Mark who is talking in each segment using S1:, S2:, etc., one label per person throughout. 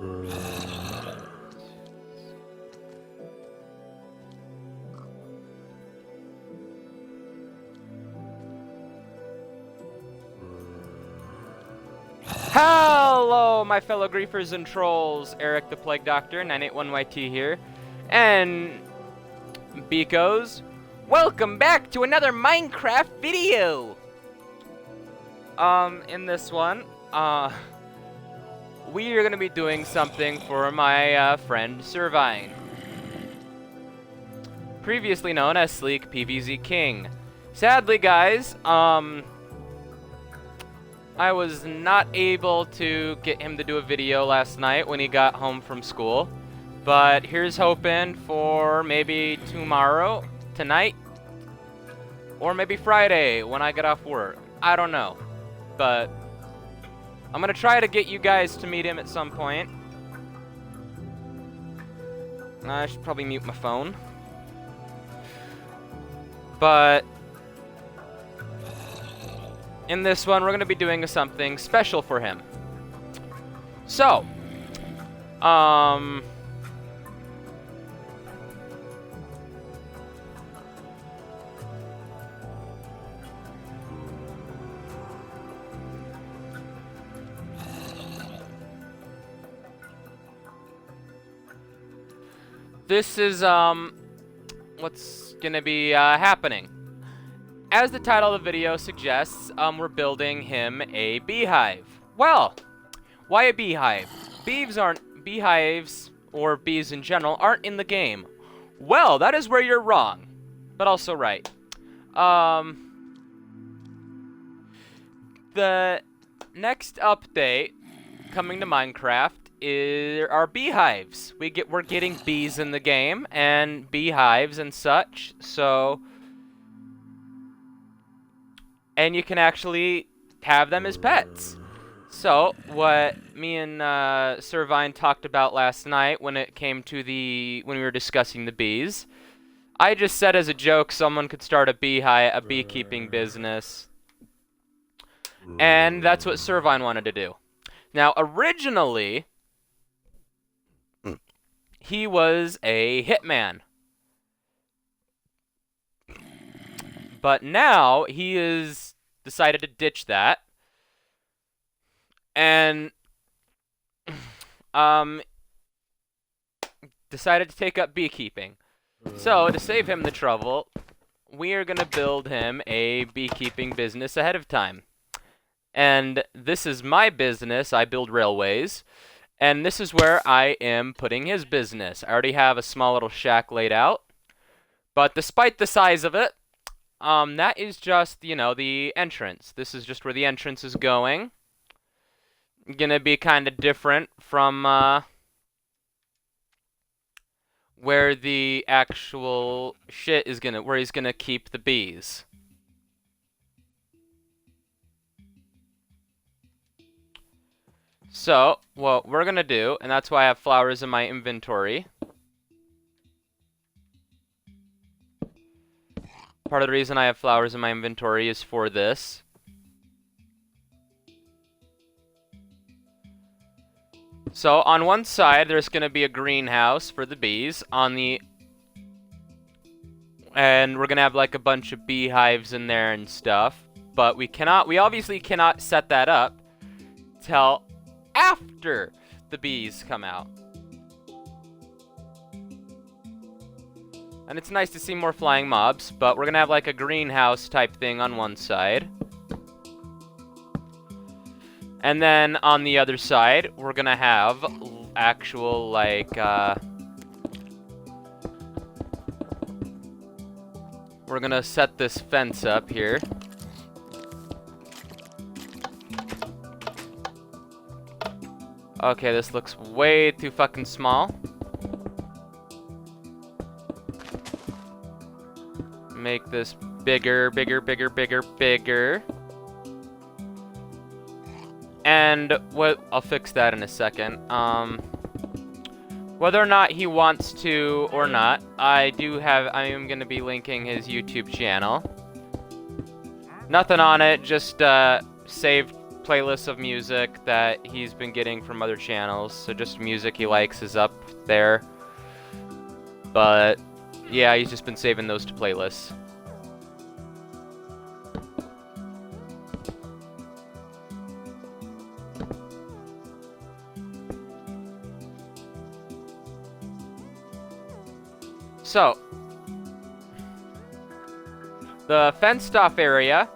S1: Hello, my fellow griefers and trolls. Eric the Plague Doctor, 981YT here. And beekos, welcome back to another Minecraft video. In this one, we are going to be doing something for my friend Servine, previously known as Sleekpvz King. Sadly, guys, I was not able to get him to do a video last night when he got home from school. But here's hoping for maybe tomorrow, tonight, or maybe Friday when I get off work. I don't know. But I'm going to try to get you guys to meet him at some point. I should probably mute my phone. But in this one, we're going to be doing something special for him. So, this is, what's going to be, happening. As the title of the video suggests, we're building him a beehive. Well, why a beehive? Beehives, or bees in general, aren't in the game. Well, that is where you're wrong, but also right. The next update coming to Minecraft are beehives. We're getting bees in the game and beehives and such, so. And you can actually have them as pets. So, what me and Servine talked about last night when it came to when we were discussing the bees, I just said as a joke someone could start a beekeeping business. And that's what Servine wanted to do. Now, originally, he was a hitman. But now he has decided to ditch that, and decided to take up beekeeping. So to save him the trouble, we are gonna build him a beekeeping business ahead of time. And this is my business. I build railways, and this is where I am putting his business. I already have a small little shack laid out, but despite the size of it, that is just, you know, the entrance. This is just where the entrance is going. Gonna be kind of different from, where the actual shit is where he's gonna keep the bees. So, what we're gonna do, and that's why I have flowers in my inventory. Part of the reason I have flowers in my inventory is for this. So on one side, there's going to be a greenhouse for the bees. And we're going to have like a bunch of beehives in there and stuff. But we obviously cannot set that up till after the bees come out. And it's nice to see more flying mobs, but we're gonna have like a greenhouse type thing on one side. And then on the other side, we're gonna have actual like, we're gonna set this fence up here. Okay, this looks way too fucking small. Make this bigger, bigger, bigger, bigger, bigger. And I'll fix that in a second. Whether or not he wants to or not, I am gonna be linking his YouTube channel. Nothing on it, just saved playlists of music that he's been getting from other channels. So just music he likes is up there. But yeah, he's just been saving those to playlists. So, the fenced off area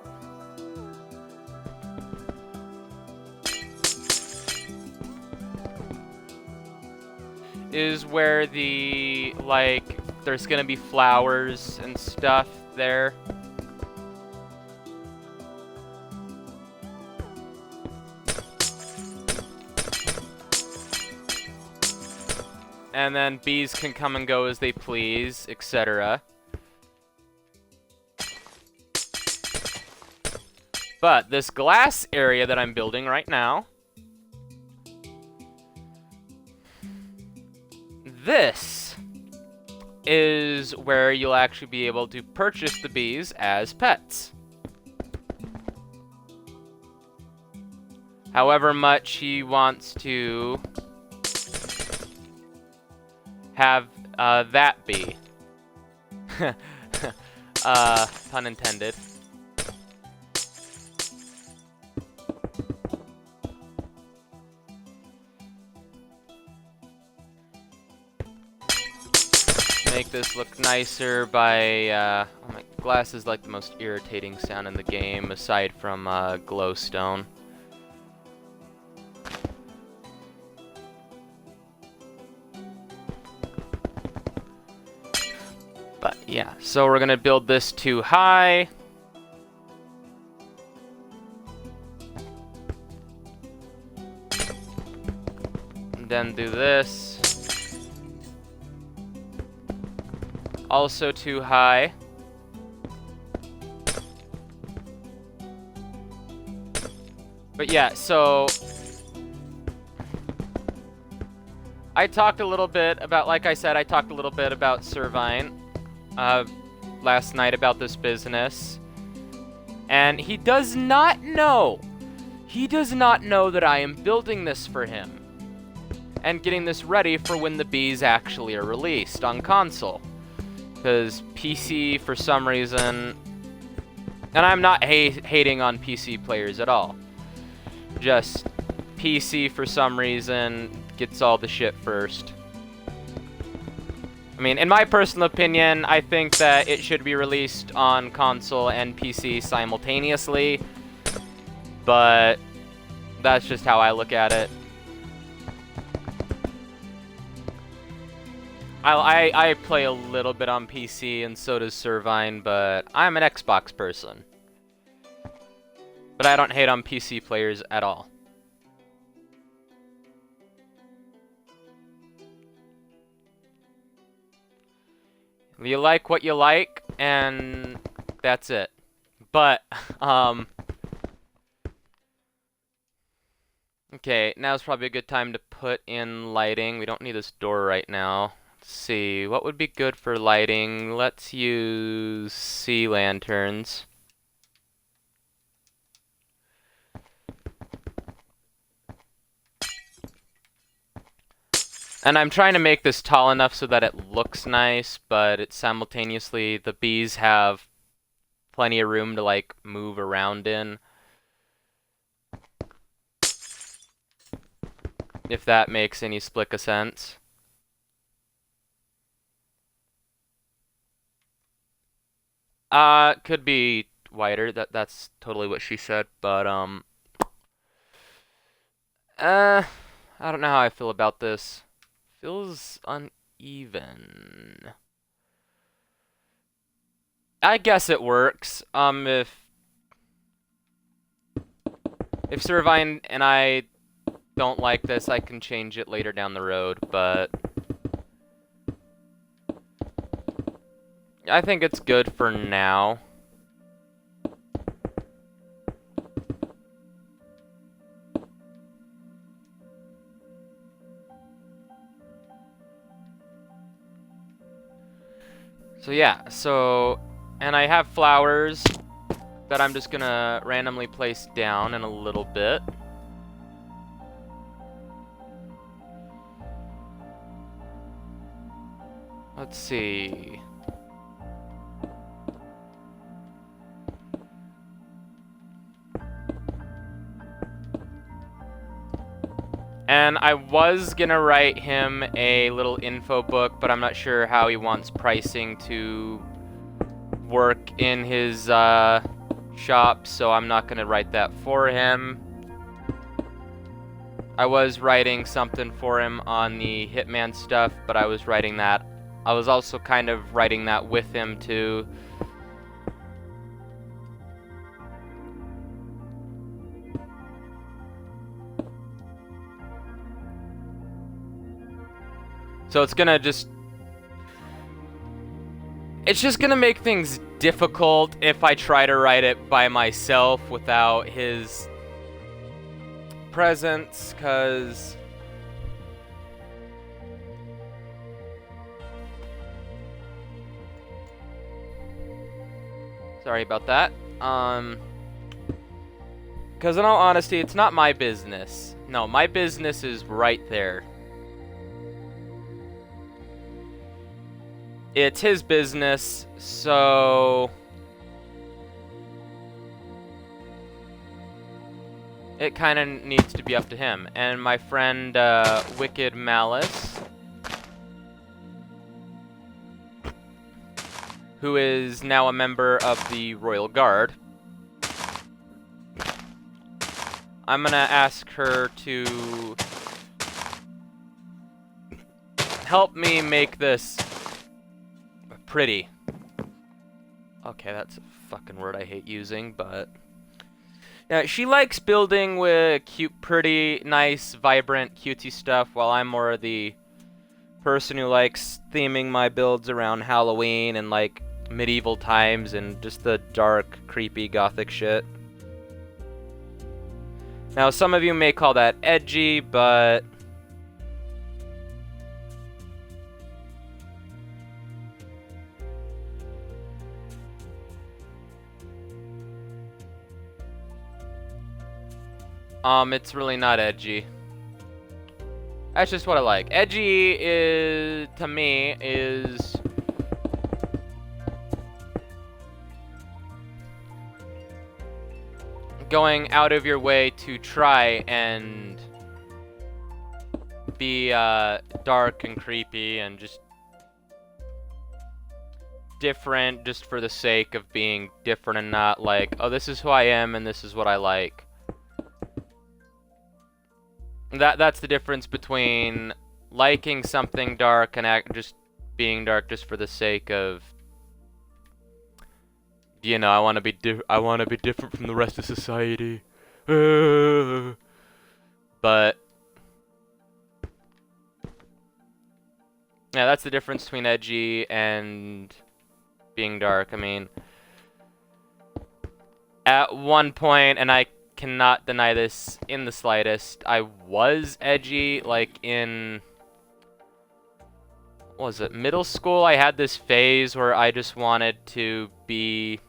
S1: is where the, like, there's gonna be flowers and stuff there. And then bees can come and go as they please, etc. But this glass area that I'm building right now, this is where you'll actually be able to purchase the bees as pets. However much he wants to have that be. Pun intended. Make this look nicer by, oh my, glass is like the most irritating sound in the game, aside from glowstone. But yeah, so we're gonna build this too high. And then do this. Also too high. But yeah, so I talked a little bit about, like I said, I talked a little bit about Servine last night about this business. And he does not know. He does not know that I am building this for him. And getting this ready for when the bees actually are released on console. Because PC, for some reason, and I'm not hating on PC players at all, just PC, for some reason, gets all the shit first. I mean, in my personal opinion, I think that it should be released on console and PC simultaneously, but that's just how I look at it. I play a little bit on PC, and so does Servine, but I'm an Xbox person. But I don't hate on PC players at all. You like what you like, and that's it. But, okay, now's probably a good time to put in lighting. We don't need this door right now. Let's see, what would be good for lighting? Let's use sea lanterns. And I'm trying to make this tall enough so that it looks nice, but it's simultaneously, the bees have plenty of room to, like, move around in. If that makes any split of sense. Could be wider. That's totally what she said, but, I don't know how I feel about this. Feels uneven. I guess it works. If Servine and I don't like this, I can change it later down the road, but I think it's good for now. So yeah, and I have flowers that I'm just gonna randomly place down in a little bit. Let's see. And I was gonna write him a little info book, but I'm not sure how he wants pricing to work in his shop, so I'm not gonna write that for him. I was writing something for him on the Hitman stuff, but I was also kind of writing that with him too. So it's just gonna make things difficult if I try to write it by myself without his presence, cause sorry about that. Cause in all honesty, it's not my business. No, my business is right there. It's his business, so it kind of needs to be up to him. And my friend, Wicked Malice, who is now a member of the Royal Guard, I'm gonna ask her to help me make this pretty. Okay, that's a fucking word I hate using, but yeah, she likes building with cute, pretty, nice, vibrant, cutesy stuff, while I'm more of the person who likes theming my builds around Halloween and like medieval times and just the dark, creepy, gothic shit. Now, some of you may call that edgy, but it's really not edgy. That's just what I like. Edgy is, to me, is going out of your way to try and be dark and creepy and just different just for the sake of being different and not like, oh, this is who I am and this is what I like. That's the difference between liking something dark and just being dark just for the sake of, you know, I want to be different from the rest of society. But yeah, that's the difference between edgy and being dark. I mean, at one point, and I cannot deny this in the slightest, I was edgy, like in, what was it, middle school? I had this phase where I just wanted to be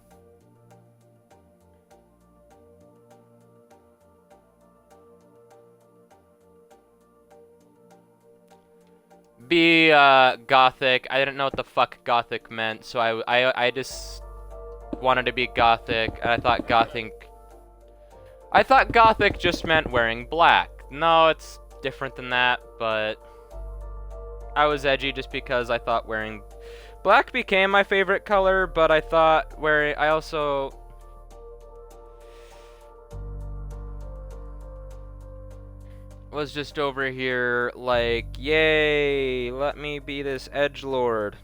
S1: gothic. I didn't know what the fuck gothic meant, so I just wanted to be gothic, and I thought gothic just meant wearing black. No, it's different than that, but I was edgy just because I thought wearing black became my favorite color, but I thought I also was just over here like, yay, let me be this edgelord.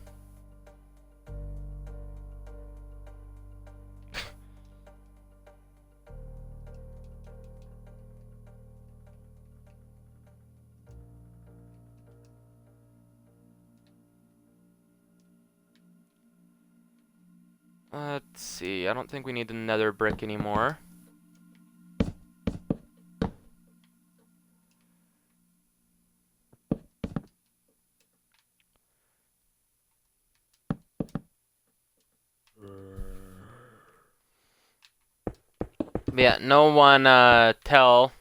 S1: Let's see, I don't think we need the nether brick anymore. Yeah, no one tell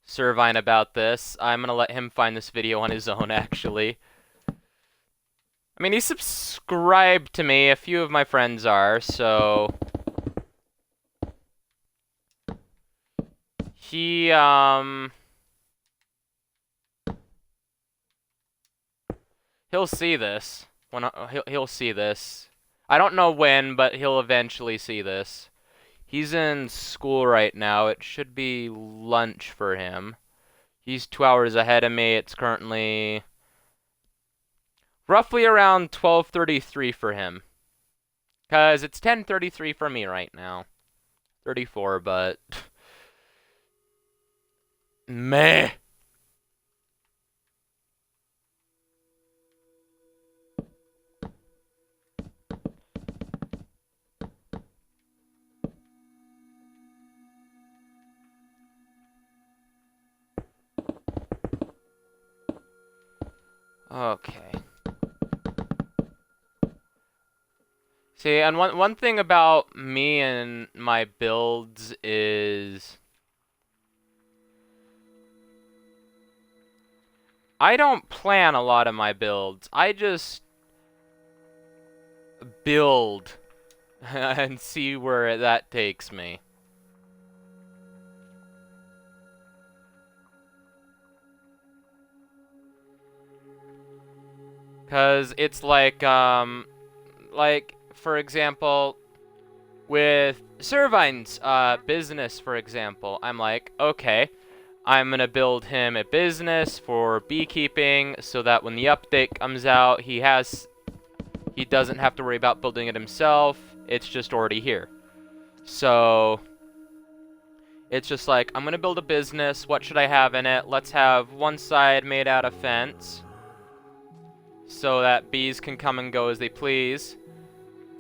S1: Servine about this. I'm gonna let him find this video on his own, actually. I mean, he's subscribed to me. A few of my friends are, so... He'll see this. He'll see this. I don't know when, but he'll eventually see this. He's in school right now. It should be lunch for him. He's 2 hours ahead of me. It's currently roughly around 12:33 for him. Cause it's 10:33 for me right now. 34, but meh. Okay. See, and one thing about me and my builds is I don't plan a lot of my builds. I just build and see where that takes me. Cause it's like for example, with Servine's business, for example, I'm like, okay, I'm gonna build him a business for beekeeping so that when the update comes out, he doesn't have to worry about building it himself. It's just already here. So it's just like, I'm gonna build a business. What should I have in it? Let's have one side made out of fence so that bees can come and go as they please.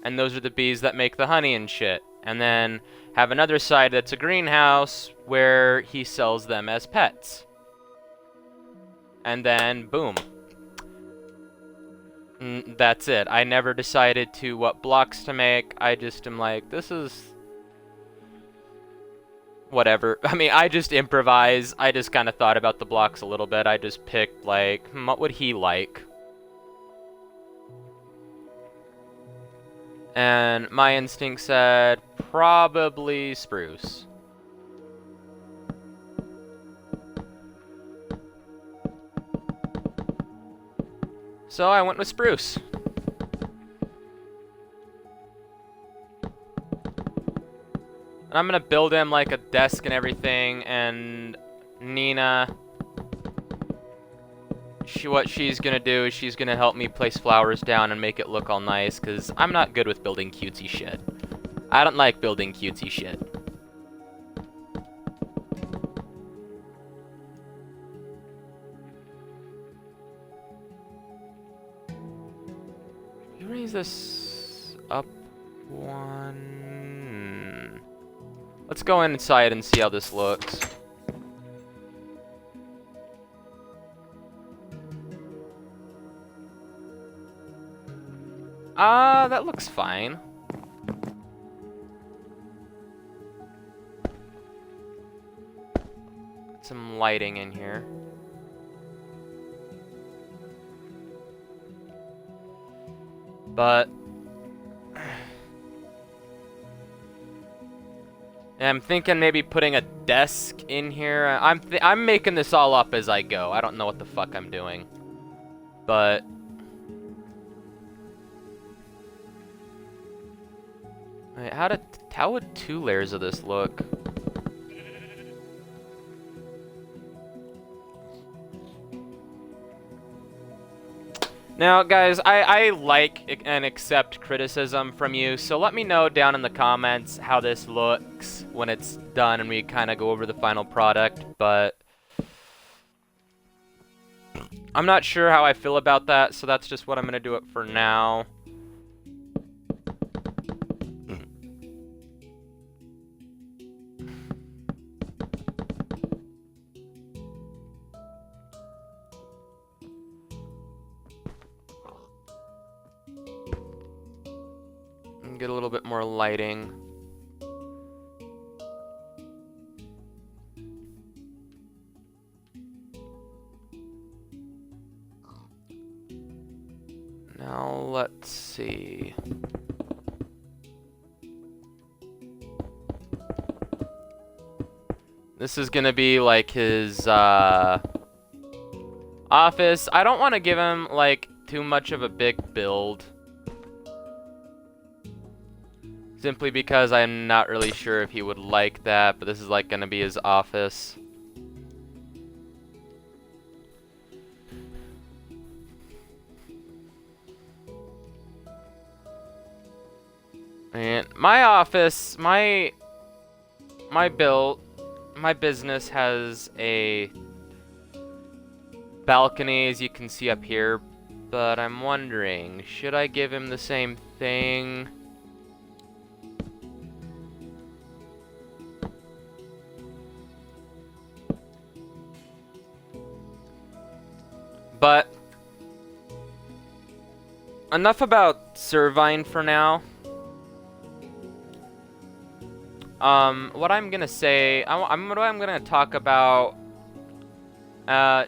S1: And those are the bees that make the honey and shit. And then have another side that's a greenhouse where he sells them as pets. And then, boom. That's it. I never decided what blocks to make. I just am like, this is... whatever. I mean, I just improvise. I just kind of thought about the blocks a little bit. I just picked, like, what would he like? And my instinct said, probably spruce. So I went with spruce. And I'm gonna build him like a desk and everything, and Nina, what she's gonna do is she's gonna help me place flowers down and make it look all nice, because I'm not good with building cutesy shit. I don't like building cutesy shit. You raise this up one. Let's go inside and see how this looks. That looks fine. Some lighting in here. But I'm thinking maybe putting a desk in here. I'm making this all up as I go. I don't know what the fuck I'm doing. But wait, how would 2 layers of this look? Now, guys, I like and accept criticism from you, so let me know down in the comments how this looks when it's done and we kind of go over the final product, but I'm not sure how I feel about that, so that's just what I'm going to do it for now. Get a little bit more lighting. Well, let's see. This is gonna be like his office. I don't want to give him like too much of a big build. Simply because I'm not really sure if he would like that, but this is like gonna be his office. And my office, my business has a balcony, as you can see up here, but I'm wondering, should I give him the same thing? But enough about Servine for now. What I'm gonna say, what I'm gonna talk about,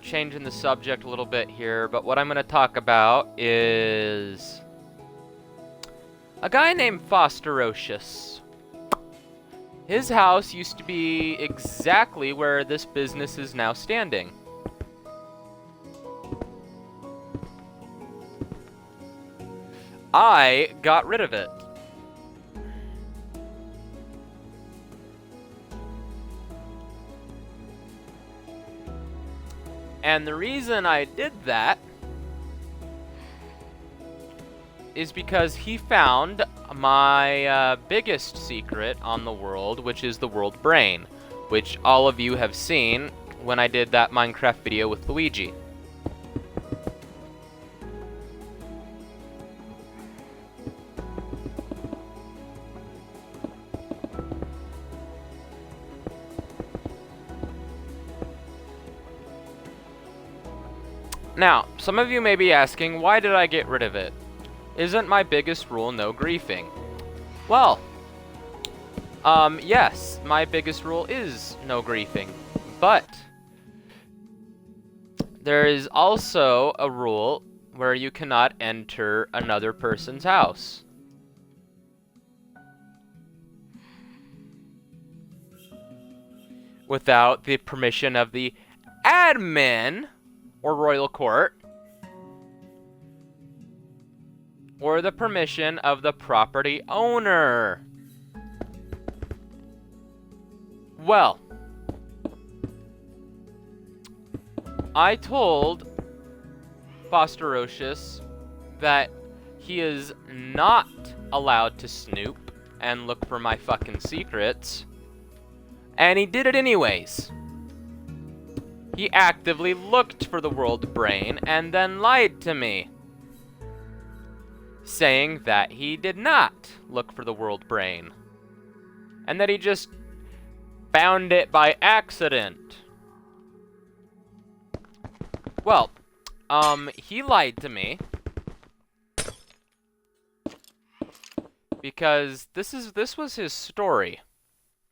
S1: changing the subject a little bit here, but what I'm gonna talk about is a guy named Fosterocious. His house used to be exactly where this business is now standing. I got rid of it. And the reason I did that is because he found my biggest secret on the world, which is the world brain, which all of you have seen when I did that Minecraft video with Luigi. Now, some of you may be asking, why did I get rid of it? Isn't my biggest rule no griefing? Well, yes, my biggest rule is no griefing, but there is also a rule where you cannot enter another person's house. Without the permission of the admin, or royal court, or the permission of the property owner. Well, I told Fosterocious that he is not allowed to snoop and look for my fucking secrets, and he did it anyways. He actively looked for the world brain and then lied to me, saying that he did not look for the world brain, and that he just found it by accident. Well, he lied to me because this was his story.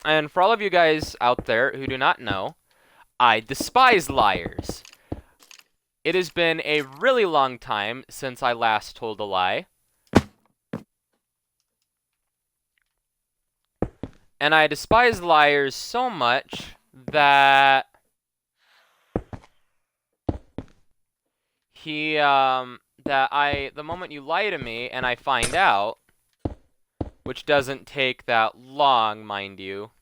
S1: And for all of you guys out there who do not know, I despise liars. It has been a really long time since I last told a lie. And I despise liars so much that the moment you lie to me and I find out, which doesn't take that long, mind you,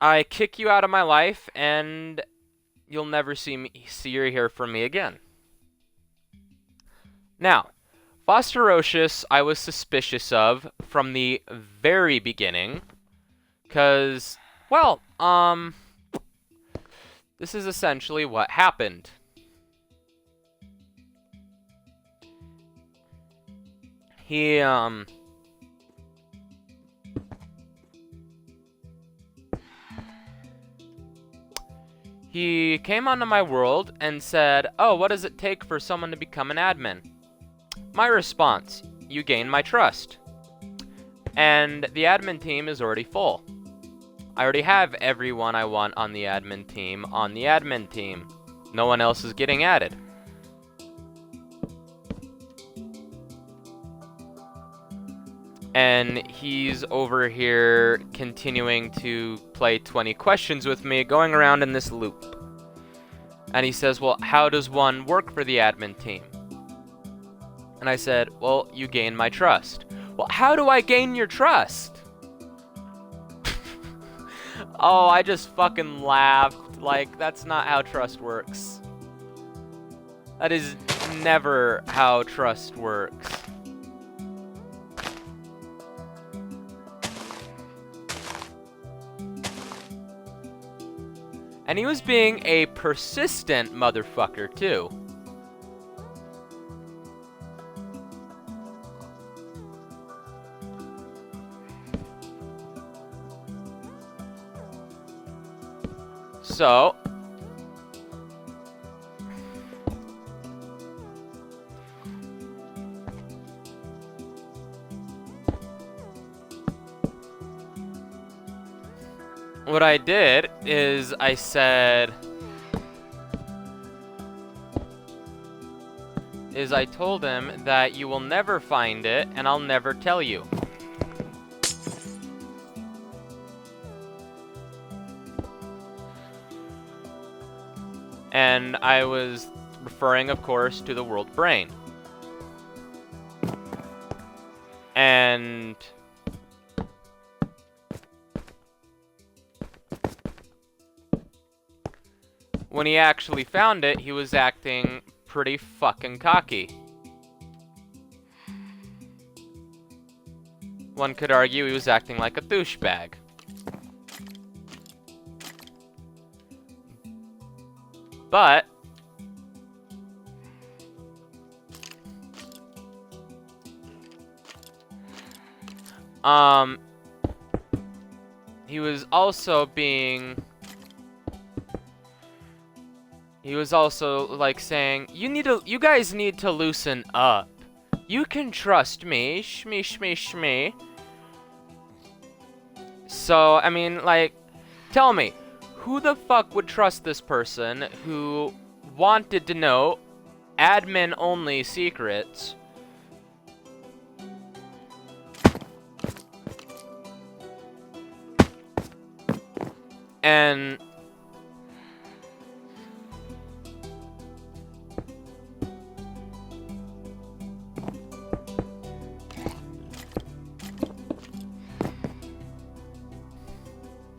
S1: I kick you out of my life, and you'll never see or hear from me again. Now, Fosterocious I was suspicious of from the very beginning, because, well, this is essentially what happened. He came onto my world and said, "Oh, what does it take for someone to become an admin?" My response, "You gain my trust." And the admin team is already full. I already have everyone I want on the admin team. No one else is getting added. And he's over here continuing to play 20 questions with me, going around in this loop. And he says, well, how does one work for the admin team? And I said, well, you gain my trust. Well, how do I gain your trust? Oh, I just fucking laughed. Like, that's not how trust works. That is never how trust works. And he was being a persistent motherfucker, too. So, what I did is I said, I told him that you will never find it and I'll never tell you. And I was referring, of course, to the world brain. And when he actually found it, he was acting pretty fucking cocky. One could argue he was acting like a douchebag. But he was also like saying, you guys need to loosen up. You can trust me, shmee shmee shmee. So, I mean, like, tell me, who the fuck would trust this person who wanted to know admin-only secrets? And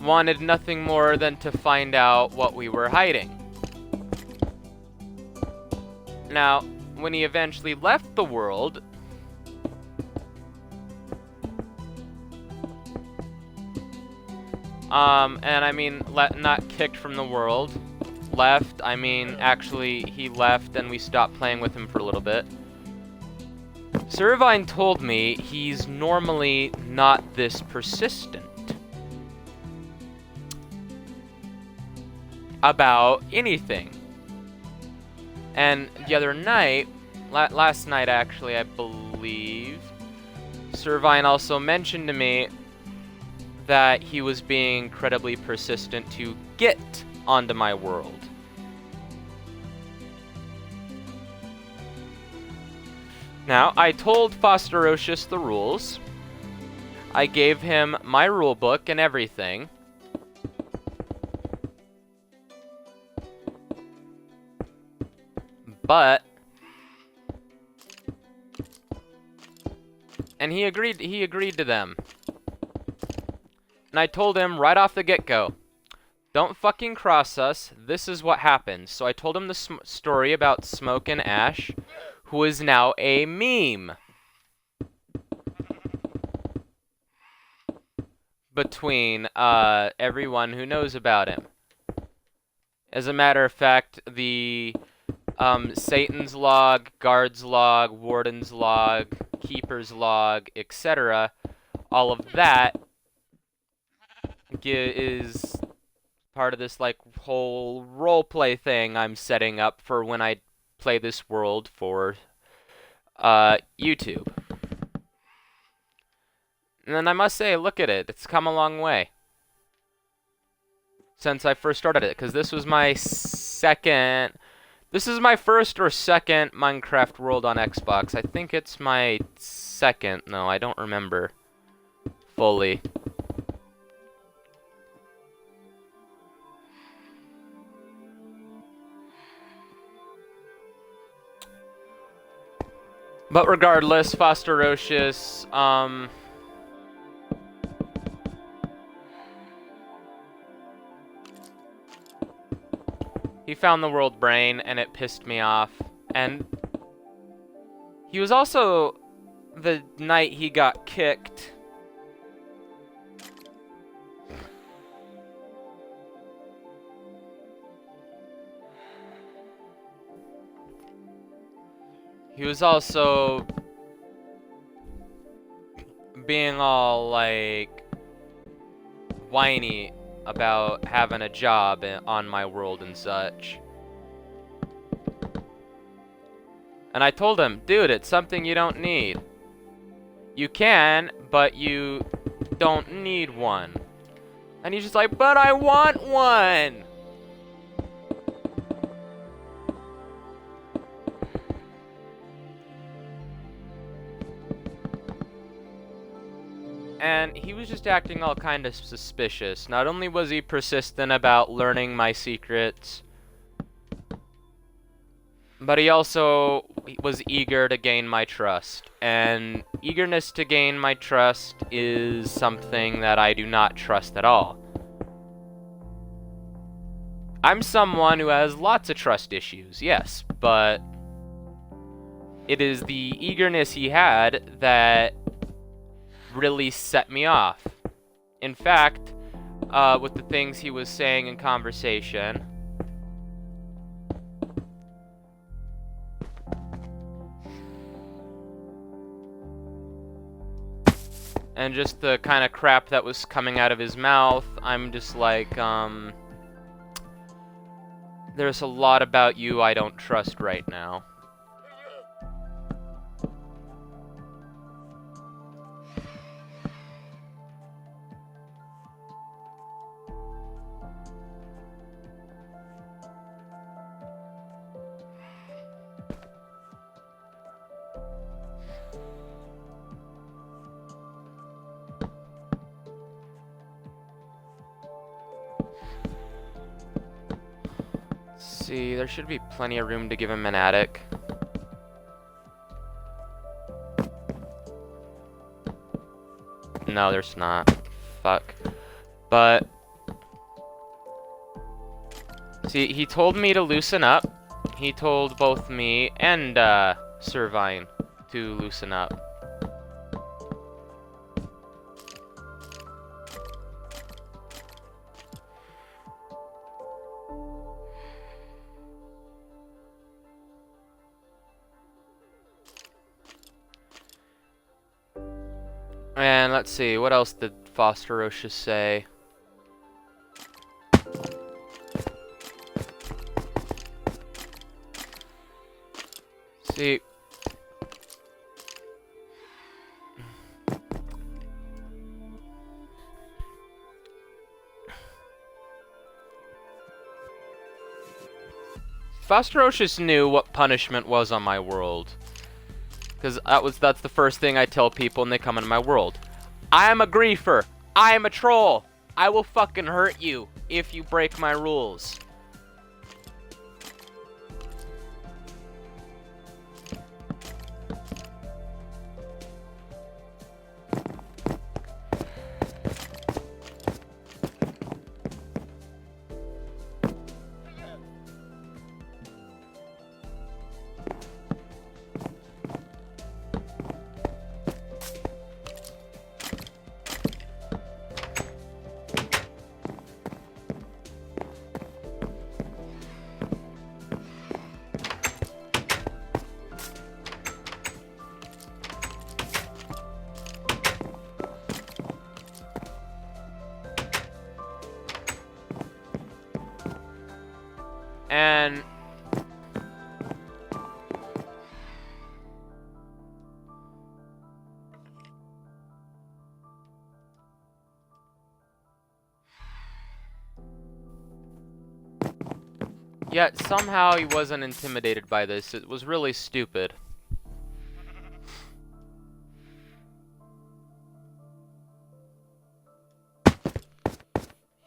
S1: wanted nothing more than to find out what we were hiding. Now, when he eventually left the world, and I mean, not kicked from the world, left, I mean, actually, he left and we stopped playing with him for a little bit. Servine told me he's normally not this persistent about anything. And the other night, last night actually, I believe, Servine also mentioned to me that he was being incredibly persistent to get onto my world. Now, I told Fosterocious the rules. I gave him my rulebook and everything. But and he agreed to them. And I told him right off the get-go, don't fucking cross us. This is what happens. So I told him the story about Smoke and Ash, who is now a meme between everyone who knows about him. As a matter of fact, the Satan's log, guard's log, warden's log, keeper's log, etc., all of that is part of this like whole roleplay thing I'm setting up for when I play this world for YouTube. And then I must say, look at it, it's come a long way. since I first started it, because this was my second. This is my first or second Minecraft world on Xbox. I think it's my second. No, I don't remember fully. But regardless, Fosterocious, he found the world brain, and it pissed me off. And he was also, the night he got kicked, he was also being all, like, whiny about having a job on my world and such. And I told him, dude, it's something you don't need. You can, but you don't need one. And he's just like, but I want one! And he was just acting all kind of suspicious. Not only was he persistent about learning my secrets, but he also was eager to gain my trust. And eagerness to gain my trust is something that I do not trust at all. I'm someone who has lots of trust issues, yes, but it is the eagerness he had that really set me off. In fact, with the things he was saying in conversation, and just the kind of crap that was coming out of his mouth, I'm just like, there's a lot about you I don't trust right now. See, there should be plenty of room to give him an attic. No, there's not. Fuck. But see, he told me to loosen up. He told both me and Servine to loosen up. And let's see, what else did Fosterocious say? See, Fosterocious knew what punishment was on my world. Because that's the first thing I tell people when they come into my world. I am a griefer. I am a troll. I will fucking hurt you if you break my rules. And Yet somehow he wasn't intimidated by this. It was really stupid.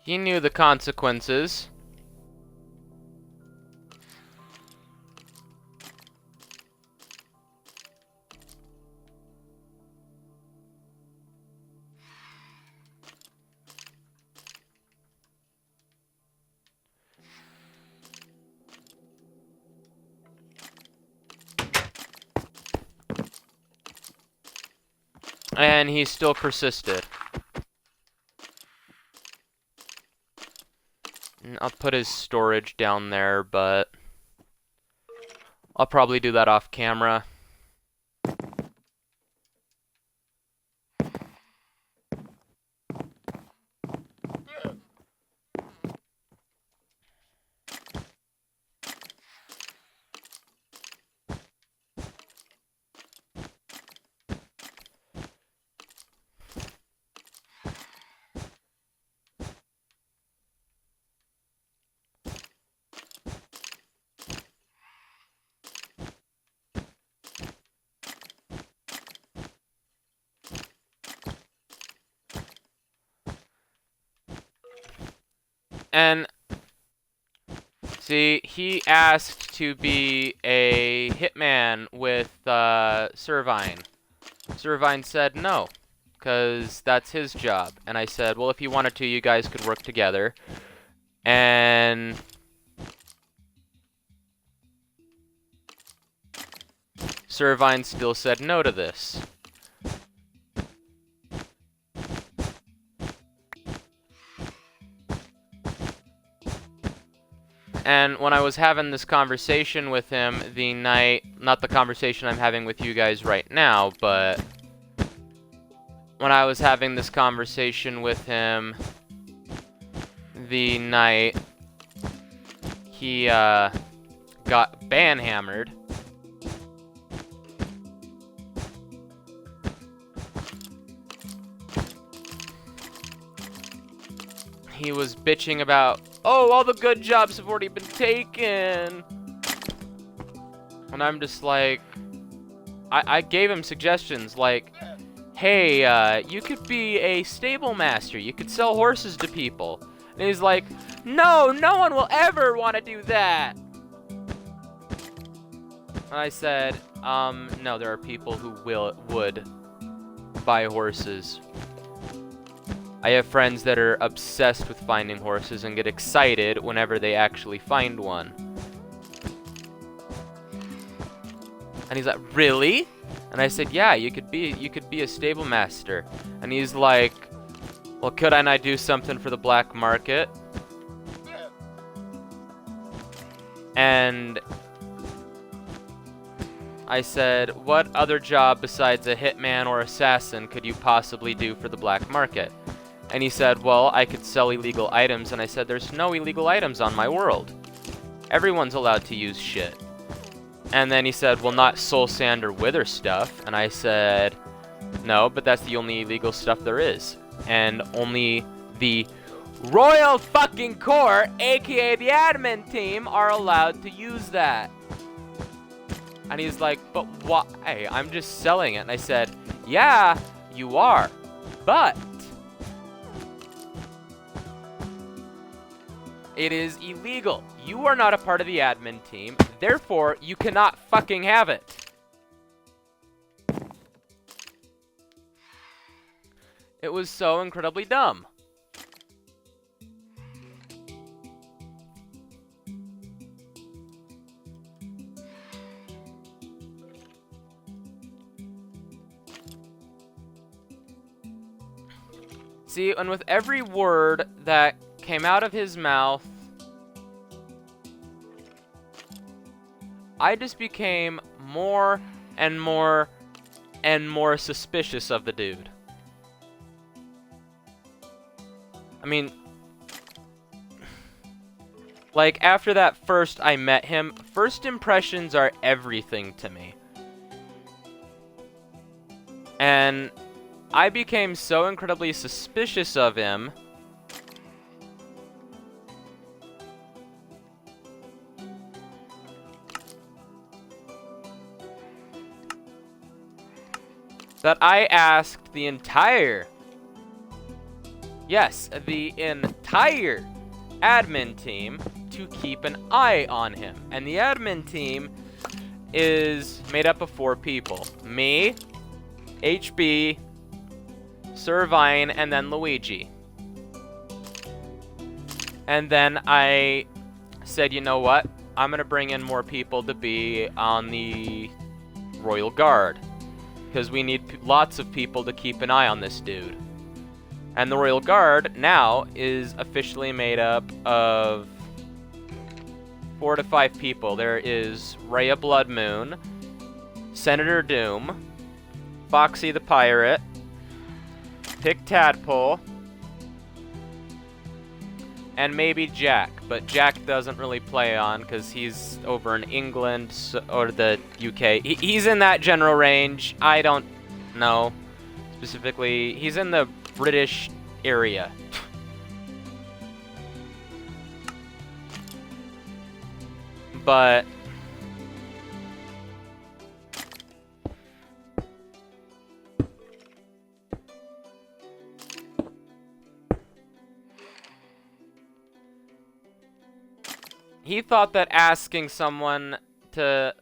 S1: He knew the consequences. And he still persisted. I'll put his storage down there, but I'll probably do that off camera. And see, he asked to be a hitman with Servine. Servine said no, because that's his job. And I said, well, if you wanted to, you guys could work together. And Servine still said no to this. And when I was having this conversation with him the night, not the conversation I'm having with you guys right now, but when I was having this conversation with him the night he got banhammered, he was bitching about, oh, all the good jobs have already been taken. And I'm just like, I gave him suggestions like, hey, you could be a stable master. You could sell horses to people. And he's like, no, no one will ever want to do that. And I said, no, there are people who would buy horses. I have friends that are obsessed with finding horses and get excited whenever they actually find one. And he's like, really? And I said, yeah, you could be a stable master. And he's like, well, could I not do something for the black market? And I said, what other job besides a hitman or assassin could you possibly do for the black market? And he said, well, I could sell illegal items. And I said, there's no illegal items on my world. Everyone's allowed to use shit. And then he said, well, not soul sand or wither stuff. And I said, no, but that's the only illegal stuff there is. And only the Royal fucking Court, aka the admin team, are allowed to use that. And he's like, but why? I'm just selling it. And I said, yeah, you are. But it is illegal. You are not a part of the admin team. Therefore, you cannot fucking have it. It was so incredibly dumb. See, and with every word that came out of his mouth, I just became more and more and more suspicious of the dude. I mean, like, after that first I met him, first impressions are everything to me. And I became so incredibly suspicious of him that I asked the entire admin team to keep an eye on him. And the admin team is made up of 4 people. Me, HB, Servine, and then Luigi. And then I said, you know what? I'm going to bring in more people to be on the Royal Guard. Because we need lots of people to keep an eye on this dude. And the Royal Guard now is officially made up of 4 to 5 people. There is Rhea Bloodmoon, Senator Doom, Foxy the Pirate, Pick Tadpole, and maybe Jack. But Jack doesn't really play on because he's over in England or the UK. He's in that general range. I don't know specifically. He's in the British area. But he thought that asking someone to...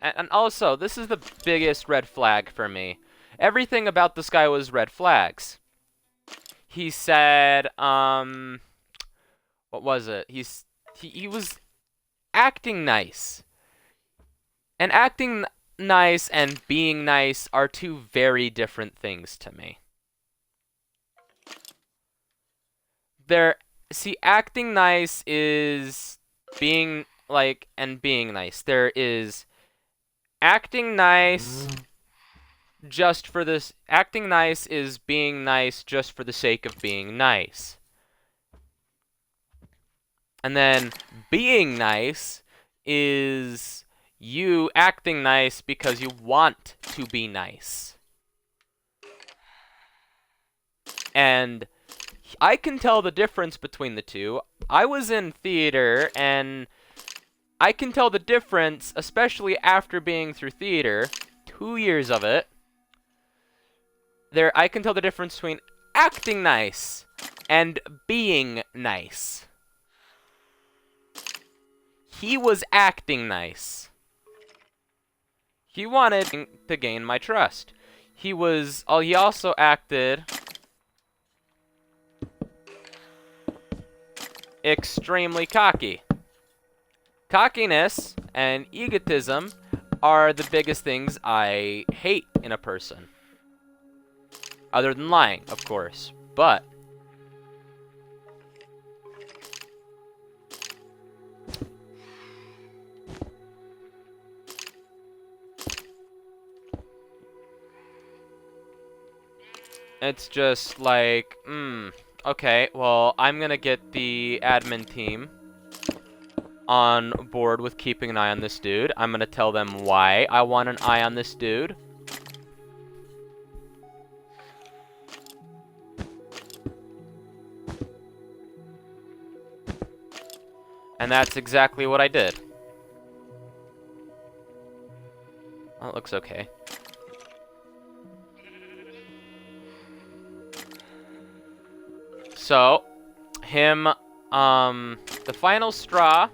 S1: And also, this is the biggest red flag for me. Everything about this guy was red flags. He said, what was it? He was acting nice. And acting nice and being nice are 2 very different things to me. Acting nice is being, like, and being nice. There is acting nice just for this. Acting nice is being nice just for the sake of being nice. And then being nice is you acting nice because you want to be nice. And I can tell the difference between the 2. I was in theater, and I can tell the difference, especially after being through theater, 2 years of it. I can tell the difference between acting nice and being nice. He was acting nice. He wanted to gain my trust. He also acted extremely cocky. Cockiness and egotism are the biggest things I hate in a person. Other than lying, of course. But it's just like, okay, well, I'm gonna get the admin team on board with keeping an eye on this dude. I'm gonna tell them why I want an eye on this dude. And that's exactly what I did. Well, it looks okay. So, the final straw,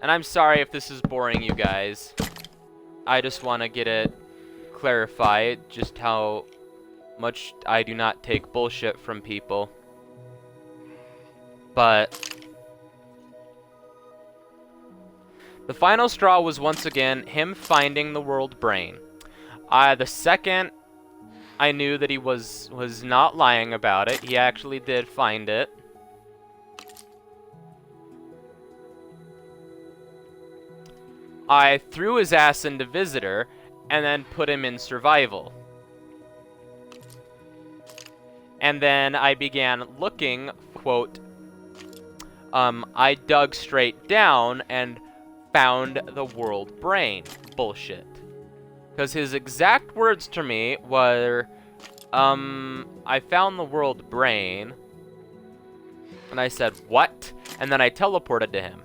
S1: and I'm sorry if this is boring you guys. I just want to get it clarified, just how much I do not take bullshit from people. But the final straw was once again him finding the world brain. The second I knew that he was not lying about it, he actually did find it. I threw his ass into Visitor and then put him in Survival. And then I began looking, quote, I dug straight down and found the world brain. Bullshit. Because his exact words to me were, I found the world brain. And I said, what? And then I teleported to him.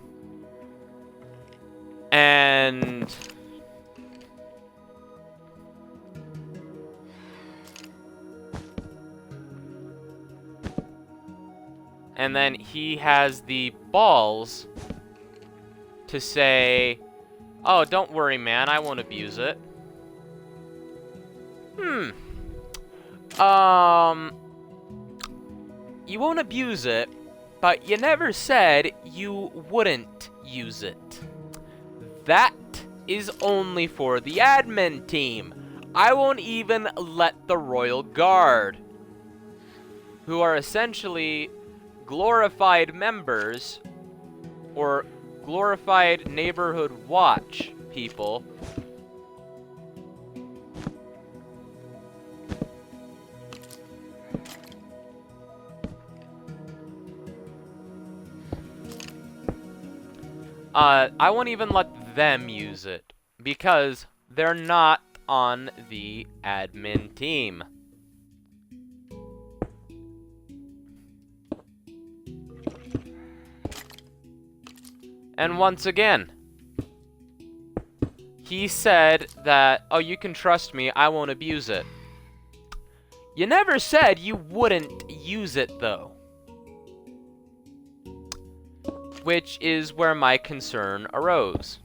S1: And then he has the balls to say, oh, don't worry, man, I won't abuse it. You won't abuse it, but you never said you wouldn't use it. That is only for the admin team. I won't even let the Royal Guard, who are essentially glorified members, or glorified neighborhood watch people, I won't even let them use it, because they're not on the admin team. And once again, he said that, oh, you can trust me, I won't abuse it. You never said you wouldn't use it, though. Which is where my concern arose.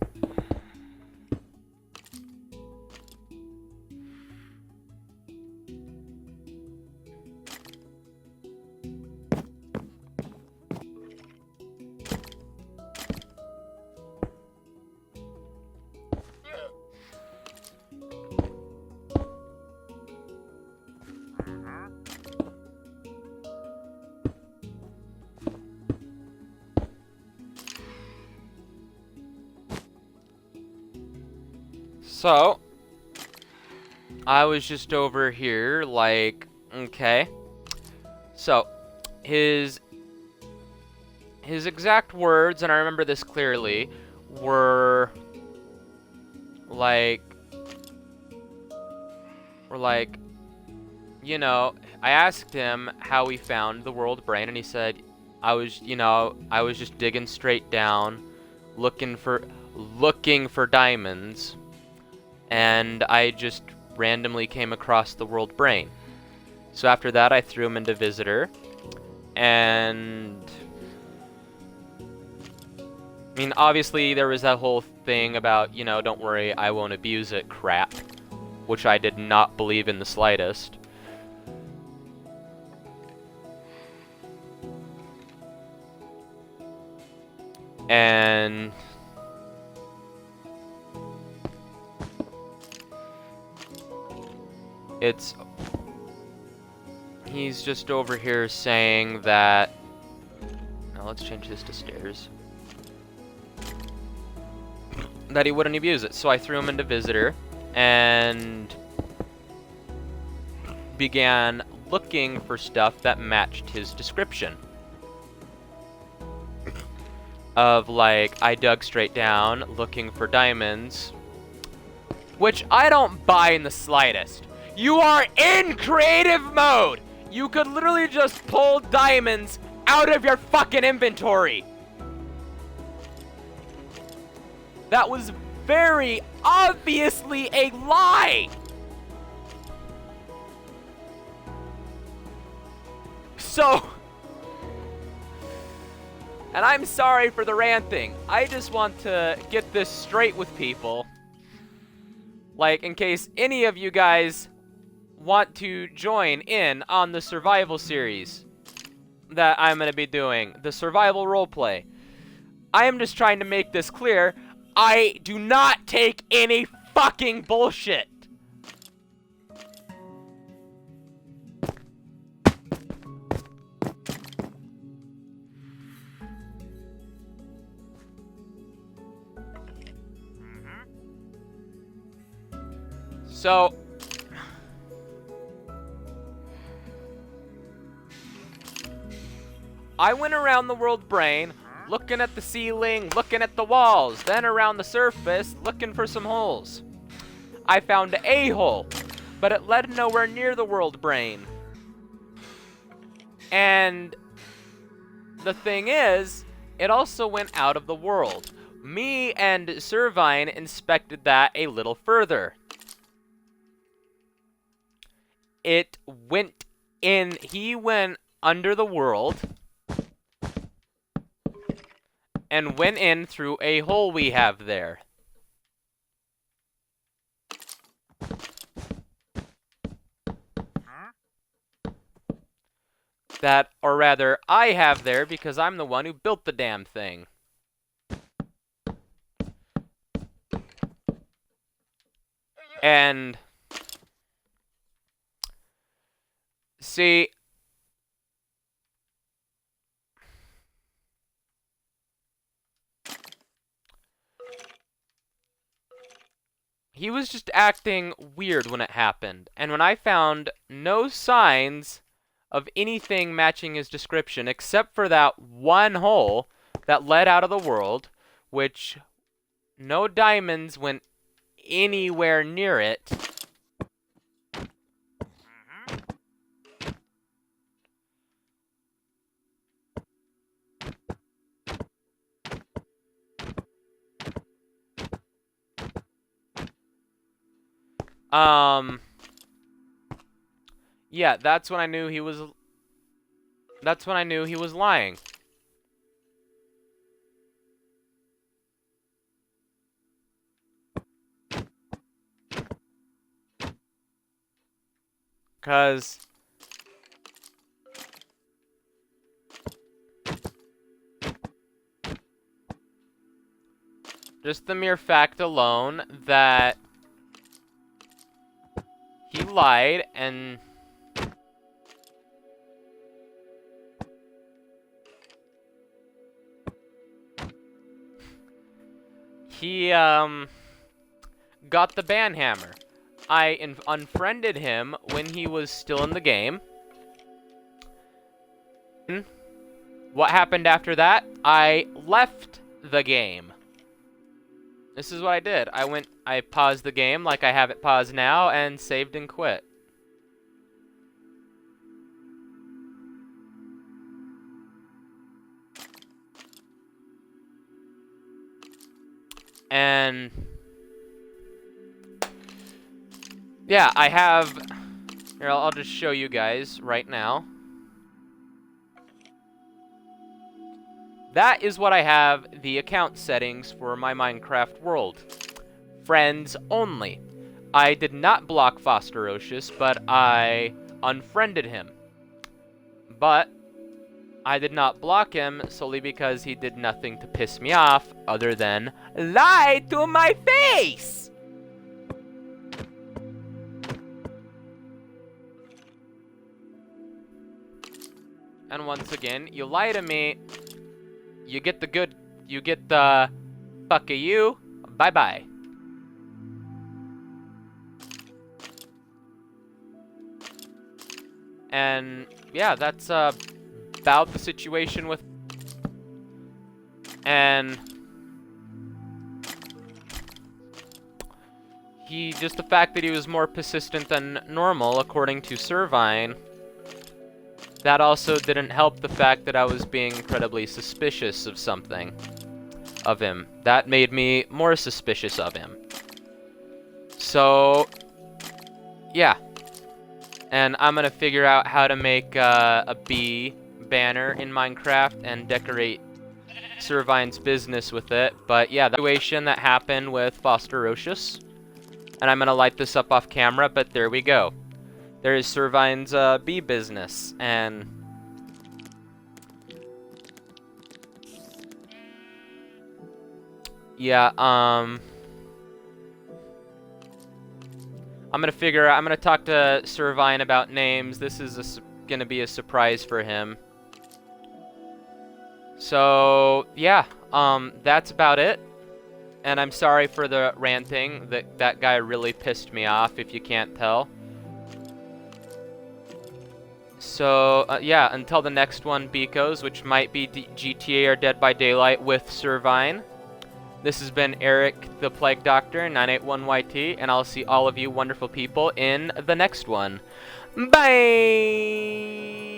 S1: So, I was just over here, like, okay. So, his exact words, and I remember this clearly, were like, you know, I asked him how he found the world brain, and he said, I was just digging straight down, looking for diamonds. And I just randomly came across the world brain. So after that, I threw him into visitor. And I mean, obviously, there was that whole thing about, you know, don't worry, I won't abuse it crap, which I did not believe in the slightest. And he's just over here saying that, now let's change this to stairs, that he wouldn't abuse it. So I threw him into visitor and began looking for stuff that matched his description. Of like, I dug straight down looking for diamonds, which I don't buy in the slightest. You are in creative mode! You could literally just pull diamonds out of your fucking inventory! That was very obviously a lie! So, and I'm sorry for the ranting. I just want to get this straight with people. Like, in case any of you guys want to join in on the survival series that I'm going to be doing, the survival roleplay. I am just trying to make this clear. I do not take any fucking bullshit. So, I went around the world brain, looking at the ceiling, looking at the walls, then around the surface, looking for some holes. I found a hole, but it led nowhere near the world brain. And the thing is, it also went out of the world. Me and Servine inspected that a little further. It went in, he went under the world, and went in through a hole we have there. That, or rather, I have there because I'm the one who built the damn thing. And see, he was just acting weird when it happened. And when I found no signs of anything matching his description except for that one hole that led out of the world, which no diamonds went anywhere near it. Yeah, that's when I knew he was lying. Cause just the mere fact alone that he lied and he got the ban hammer. I unfriended him when he was still in the game. What happened after that? I left the game. This is what I did. I paused the game like I have it paused now and saved and quit. And yeah, I have, here, I'll just show you guys right now. That is what I have the account settings for my Minecraft world. Friends only. I did not block Fosterocious, but I unfriended him. But I did not block him solely because he did nothing to piss me off other than lie to my face! And once again, you lie to me, you get the fuck you, bye-bye. And yeah, that's about the situation with, and just the fact that he was more persistent than normal, according to Servine, that also didn't help the fact that I was being incredibly suspicious of something of him. That made me more suspicious of him. So yeah, and I'm gonna figure out how to make a bee banner in Minecraft and decorate Servine's business with it. But yeah, the situation that happened with Fosterocious, and I'm gonna light this up off camera, but there we go. There is Servine's bee business, and yeah, I'm gonna talk to Servine about names. This is gonna be a surprise for him. So yeah, that's about it. And I'm sorry for the ranting. That guy really pissed me off, if you can't tell. So yeah, until the next one, beekos, which might be GTA or Dead by Daylight with Servine. This has been Eric, the Plague Doctor, 981YT, and I'll see all of you wonderful people in the next one. Bye!